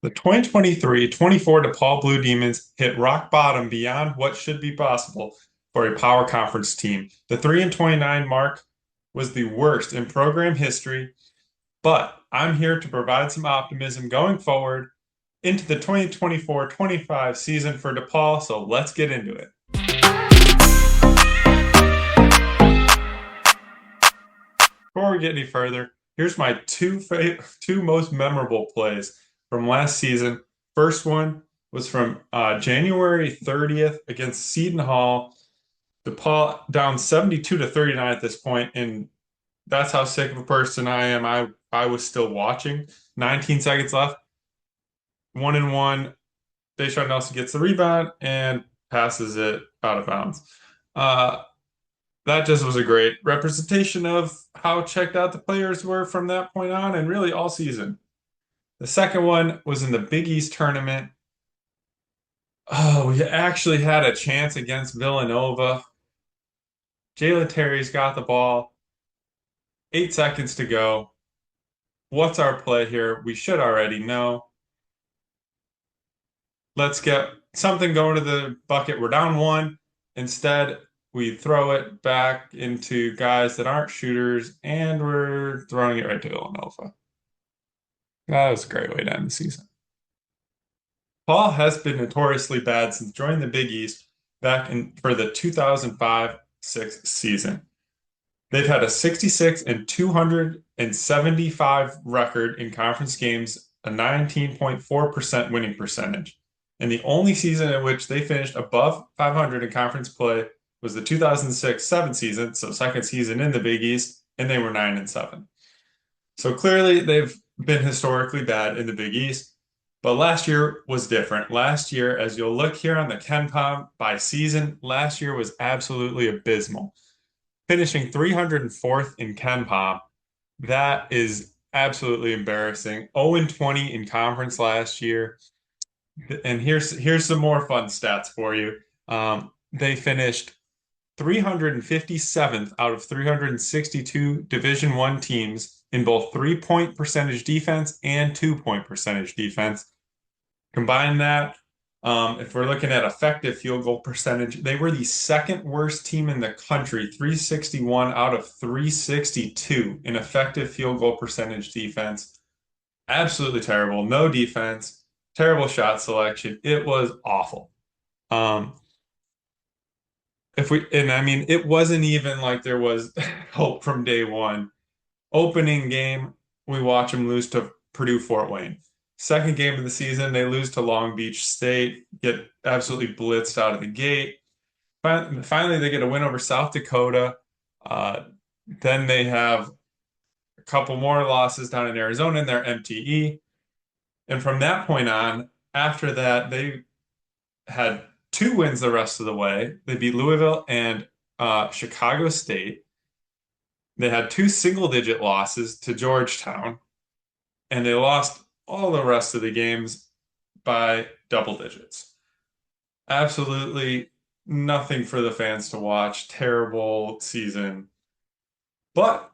The 2023-24 DePaul Blue Demons hit rock bottom beyond what should be possible for a power conference team. The 3-29 mark was the worst in program history, but I'm here to provide some optimism going forward into the 2024-25 season for DePaul, so let's get into it. Before we get any further, here's my two most memorable plays from last season. First one was from January 30th against Seton Hall. DePaul down 72 to 39 at this point, and that's how sick of a person I am. I was still watching. 19 seconds left. 1-1. Deshaun Nelson gets the rebound and passes it out of bounds. Uh, that just was a great representation of how checked out the players were from that point on and really all season. The second one was in the Big East tournament. Oh, we actually had a chance against Villanova. Jalen Terry's got the ball. 8 seconds to go. What's our play here? We should already know. Let's get something going to the bucket. We're down one. Instead, we throw it back into guys that aren't shooters, and we're throwing it right to Villanova. That was a great way to end the season. Paul has been notoriously bad since joining the Big East back in for the 2005-06 season. They've had a 66 and 275 record in conference games, a 19.4% winning percentage. And the only season in which they finished above 500 in conference play was the 2006-07 season, so second season in the Big East, and they were 9-7. So clearly they've been historically bad in the Big East, but last year was different. Last year, as you'll look here on the KenPom by season, last year was absolutely abysmal. Finishing 304th in KenPom, that is absolutely embarrassing. 0-20 in conference last year. And here's some more fun stats for you. They finished 357th out of 362 Division I teams in both 3-point percentage defense and 2-point percentage defense. Combine that, if we're looking at effective field goal percentage, they were the second worst team in the country, 361 out of 362 in effective field goal percentage defense. Absolutely terrible. No defense, terrible shot selection. It was awful. It wasn't even like there was hope from day one. Opening game, we watch them lose to Purdue Fort Wayne. Second game of the season, they lose to Long Beach State, get absolutely blitzed out of the gate. Finally, they get a win over South Dakota. Then they have a couple more losses down in Arizona in their MTE. And from that point on, after that, they had two wins the rest of the way. They beat Louisville and Chicago State. They had two single-digit losses to Georgetown, and they lost all the rest of the games by double digits. Absolutely nothing for the fans to watch. Terrible season. But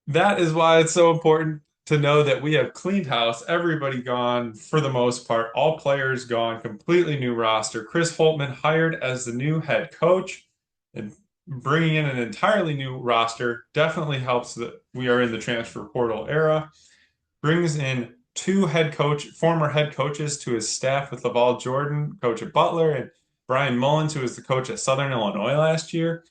that is why it's so important to know that we have cleaned house. Everybody gone for the most part. All players gone. Completely new roster. Chris Holtmann hired as the new head coach. And bringing in an entirely new roster definitely helps that we are in the transfer portal era. Brings in two former head coaches to his staff with Laval Jordan, coach at Butler, and Brian Mullins, who was the coach at Southern Illinois last year.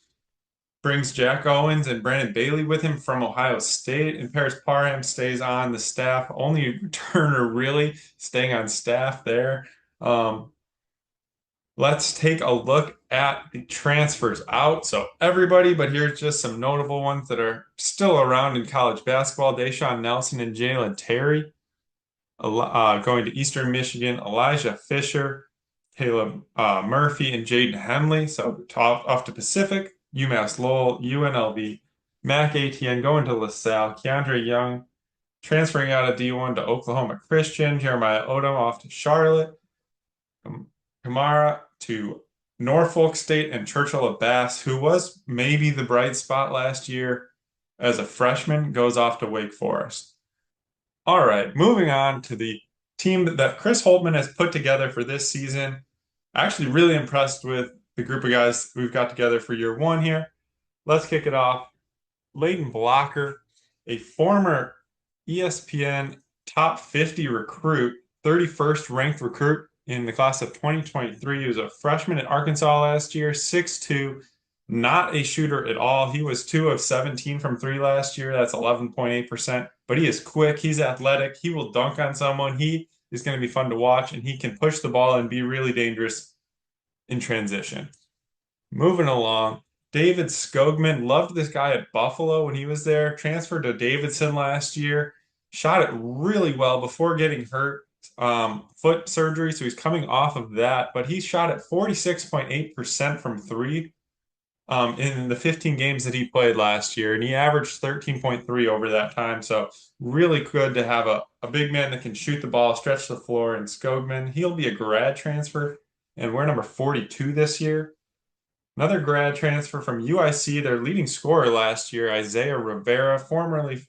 Brings Jack Owens and Brandon Bailey with him from Ohio State, and Paris Parham stays on the staff. Only returner really staying on staff there. Let's take a look at the transfers out. So everybody, but here's just some notable ones that are still around in college basketball. Deshaun Nelson and Jalen Terry going to Eastern Michigan. Elijah Fisher, Caleb Murphy, and Jaden Henley. So off to Pacific. UMass Lowell, UNLV. Mac Etienne going to LaSalle. Keandre Young transferring out of D1 to Oklahoma Christian. Jeremiah Odom off to Charlotte. Kamara to Norfolk State, and Churchill Abbas, who was maybe the bright spot last year as a freshman, goes off to Wake Forest. All right, moving on to the team that Chris Holtman has put together for this season. Actually, really impressed with the group of guys we've got together for year one here. Let's kick it off. Leighton Blocker, a former ESPN top 50 recruit, 31st ranked recruit in the class of 2023. He was a freshman at Arkansas last year, 6'2", not a shooter at all. He was 2 of 17 from three last year. That's 11.8%. But he is quick. He's athletic. He will dunk on someone. He is going to be fun to watch, and he can push the ball and be really dangerous in transition. Moving along, David Skogman, loved this guy at Buffalo when he was there. Transferred to Davidson last year. Shot it really well before getting hurt. Foot surgery, so he's coming off of that. But he shot at 46.8% from three in the 15 games that he played last year, and he averaged 13.3 over that time. So really good to have a big man that can shoot the ball, stretch the floor. And Skogman, he'll be a grad transfer, and we're number 42 this year. Another grad transfer from UIC, their leading scorer last year, Isaiah Rivera, formerly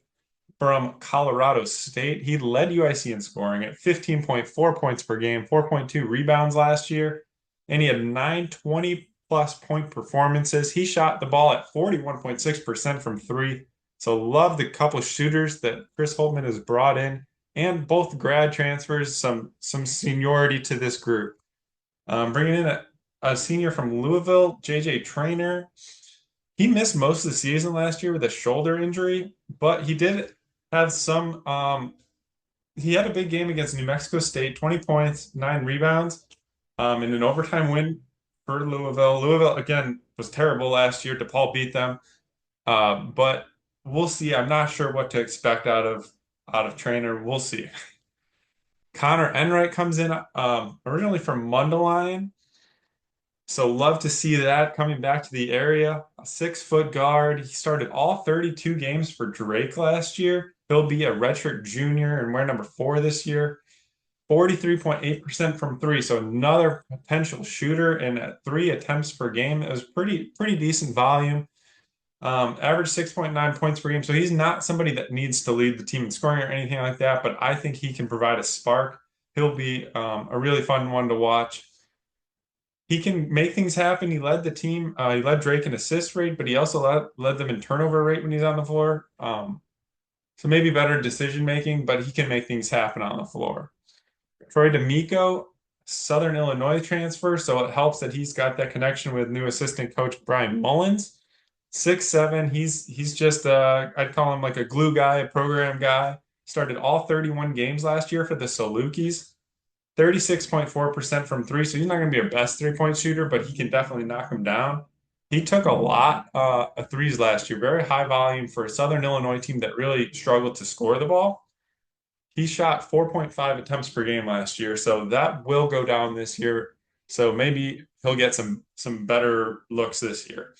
from Colorado State. He led UIC in scoring at 15.4 points per game, 4.2 rebounds last year, and he had 9 20-plus point performances. He shot the ball at 41.6% from three. So love the couple shooters that Chris Holtman has brought in, and both grad transfers, some seniority to this group. Bringing in a senior from Louisville, JJ Traynor. He missed most of the season last year with a shoulder injury, but he did have some. He had a big game against New Mexico State, 20 points, 9 rebounds, in an overtime win for Louisville. Louisville, again, was terrible last year. DePaul beat them, but we'll see. I'm not sure what to expect out of Traynor. We'll see. Connor Enright comes in, originally from Mundelein. So love to see that coming back to the area. A 6-foot guard. He started all 32 games for Drake last year. He'll be a redshirt junior and wear number 4 this year. 43.8% from three. So another potential shooter, and at 3 attempts per game. It was pretty decent volume. Average 6.9 points per game. So he's not somebody that needs to lead the team in scoring or anything like that, but I think he can provide a spark. He'll be a really fun one to watch. He can make things happen. He led the team. He led Drake in assist rate, but he also led them in turnover rate when he's on the floor. So maybe better decision making, but he can make things happen on the floor. Troy D'Amico, Southern Illinois transfer, so it helps that he's got that connection with new assistant coach Brian Mullins. 6'7". He's just I'd call him like a glue guy, a program guy. Started all 31 games last year for the Salukis. 36.4% from three, so he's not going to be a best three-point shooter, but he can definitely knock them down. He took a lot of threes last year, very high volume for a Southern Illinois team that really struggled to score the ball. He shot 4.5 attempts per game last year, so that will go down this year. So maybe he'll get some better looks this year.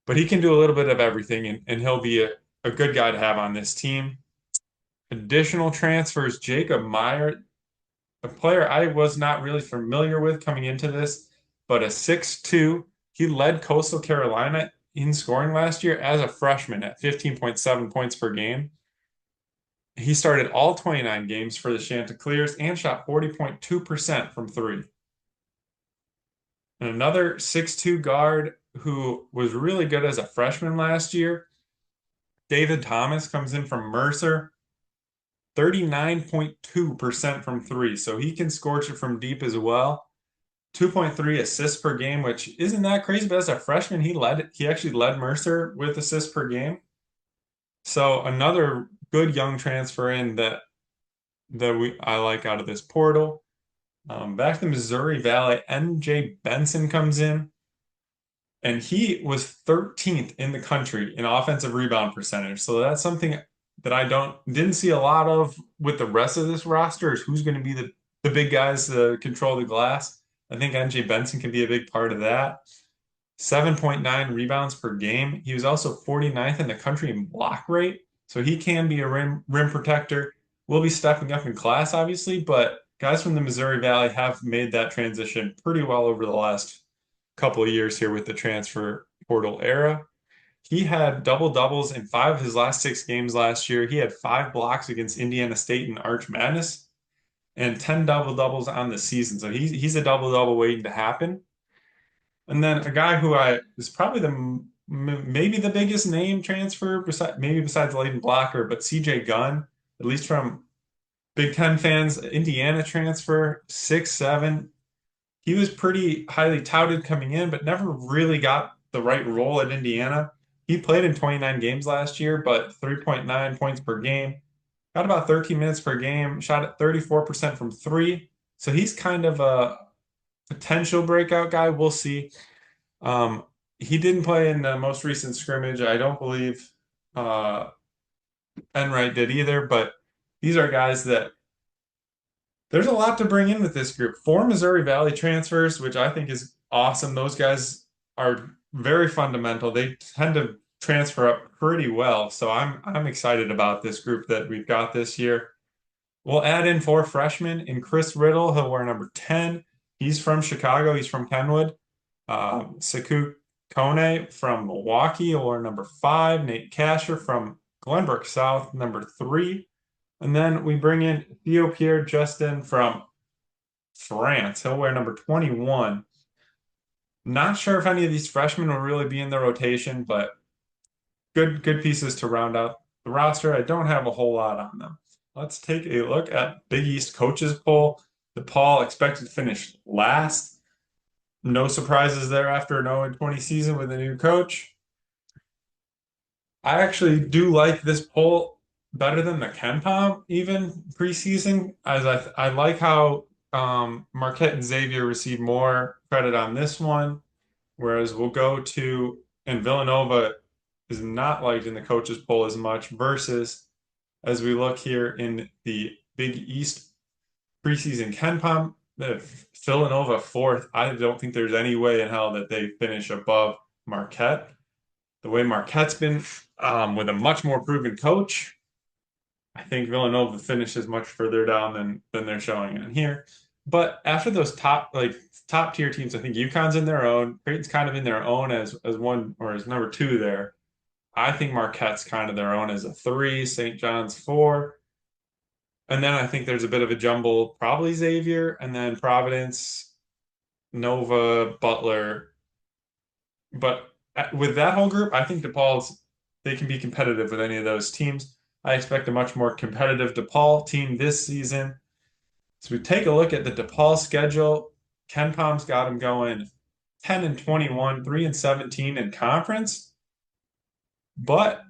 But he can do a little bit of everything, and he'll be a good guy to have on this team. Additional transfers, Jacob Meyer, a player I was not really familiar with coming into this, but a 6'2". He led Coastal Carolina in scoring last year as a freshman at 15.7 points per game. He started all 29 games for the Chanticleers and shot 40.2% from three. And another 6'2" guard who was really good as a freshman last year, David Thomas, comes in from Mercer. 39.2% from three. So he can scorch it from deep as well. 2.3 assists per game, which isn't that crazy, but as a freshman, he actually led Mercer with assists per game. So another good young transfer in that I like out of this portal. Back to Missouri Valley, MJ Benson comes in, and he was 13th in the country in offensive rebound percentage. So that's something that I didn't see a lot of with the rest of this roster, is who's going to be the big guys to control the glass. I think MJ Benson can be a big part of that. 7.9 rebounds per game. He was also 49th in the country in block rate, so he can be a rim protector. We'll be stepping up in class, obviously, but guys from the Missouri Valley have made that transition pretty well over the last couple of years here with the transfer portal era. He had double doubles in five of his last six games last year. He had five blocks against Indiana State in Arch Madness and 10 double doubles on the season. So he's a double double waiting to happen. And then a guy who I is probably maybe the biggest name transfer besides Leighton Blocker, but CJ Gunn, at least from Big Ten fans, Indiana transfer, 6'7". He was pretty highly touted coming in, but never really got the right role at Indiana. He played in 29 games last year, but 3.9 points per game. Got about 13 minutes per game, shot at 34% from three. So he's kind of a potential breakout guy. We'll see. Um, he didn't play in the most recent scrimmage. I don't believe Enright did either, but these are guys that there's a lot to bring in with this group. Four Missouri Valley transfers, which I think is awesome. Those guys are very fundamental. They tend to transfer up pretty well. So I'm excited about this group that we've got this year. We'll add in four freshmen in Chris Riddle. He'll wear number 10. He's from Chicago. He's from Kenwood. Saku Kone from Milwaukee, or number 5. Nate Kasher from Glenbrook South, number 3. And then we bring in Theo Pierre Justin from France. He'll wear number 21. Not sure if any of these freshmen will really be in the rotation, but good pieces to round out the roster. I don't have a whole lot on them. Let's take a look at Big East coaches poll. DePaul expected to finish last. No surprises there after an 0-20 season with a new coach. I actually do like this poll better than the KenPom even preseason, as I like how Marquette and Xavier received more credit on this one, whereas we'll go to and Villanova is not liked in the coaches poll as much versus as we look here in the Big East preseason KenPom, Villanova fourth. I don't think there's any way in hell that they finish above Marquette. The way Marquette's been with a much more proven coach, I think Villanova finishes much further down than they're showing in here. But after those top tier teams, I think UConn's in their own. Creighton's kind of in their own as one or as number 2 there. I think Marquette's kind of their own as a 3, St. John's 4. And then I think there's a bit of a jumble, probably Xavier, and then Providence, Nova, Butler. But with that whole group, I think they can be competitive with any of those teams. I expect a much more competitive DePaul team this season. So we take a look at the DePaul schedule. KenPom's got them going 10-21, 3-17 in conference. But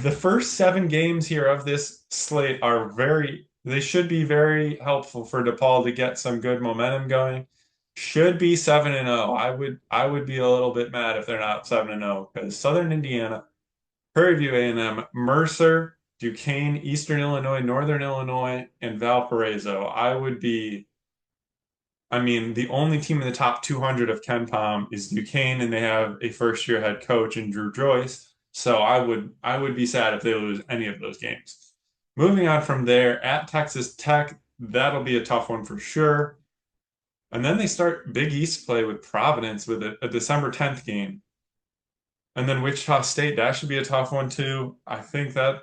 the first 7 games here of this slate they should be very helpful for DePaul to get some good momentum going. Should be 7-0. I would be a little bit mad if they're not 7-0 because Southern Indiana, Prairie View A&M, Mercer, Duquesne, Eastern Illinois, Northern Illinois, and Valparaiso. I mean, the only team in the top 200 of KenPom is Duquesne, and they have a first-year head coach in Drew Joyce. So I would be sad if they lose any of those games. Moving on from there, at Texas Tech, that'll be a tough one for sure. And then they start Big East play with Providence with a December 10th game. And then Wichita State, that should be a tough one too. I think that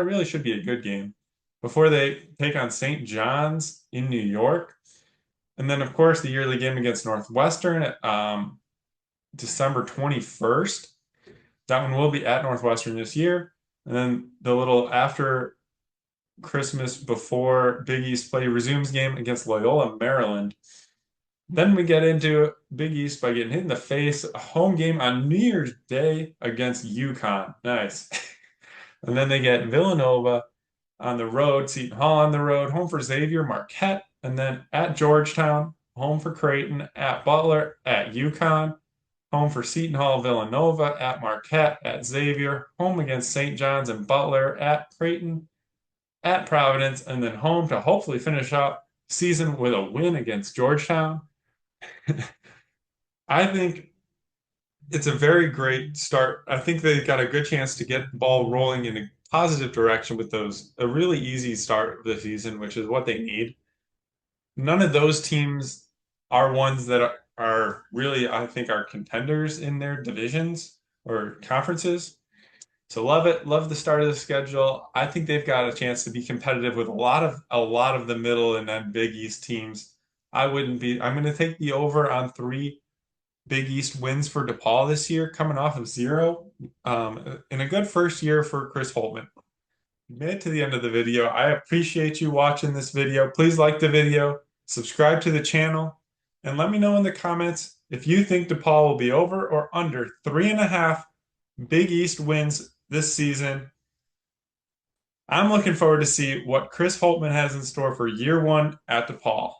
really should be a good game before they take on St. John's in New York. And then, of course, the yearly game against Northwestern at December 21st. That one will be at Northwestern this year. And then the little after Christmas before Big East play resumes game against Loyola, Maryland. Then we get into Big East by getting hit in the face, a home game on New Year's Day against UConn. Nice. And then they get Villanova on the road, Seton Hall on the road, home for Xavier, Marquette, and then at Georgetown, home for Creighton, at Butler, at UConn, home for Seton Hall, Villanova, at Marquette, at Xavier, home against St. John's and Butler, at Creighton, at Providence, and then home to hopefully finish out season with a win against Georgetown. I think it's a very great start. I think they got a good chance to get the ball rolling in a positive direction with a really easy start of the season, which is what they need. None of those teams are ones that are really, I think, are contenders in their divisions. or conferences. So love it. Love the start of the schedule. I think they've got a chance to be competitive with a lot of the middle and then Big East teams. I wouldn't be. I'm going to take the over on 3 Big East wins for DePaul this year, coming off of 0. In a good first year for Chris Holtmann. Made it to the end of the video. I appreciate you watching this video. Please like the video, subscribe to the channel, and let me know in the comments if you think DePaul will be over or under 3.5 Big East wins this season. I'm looking forward to see what Chris Holtmann has in store for year 1 at DePaul.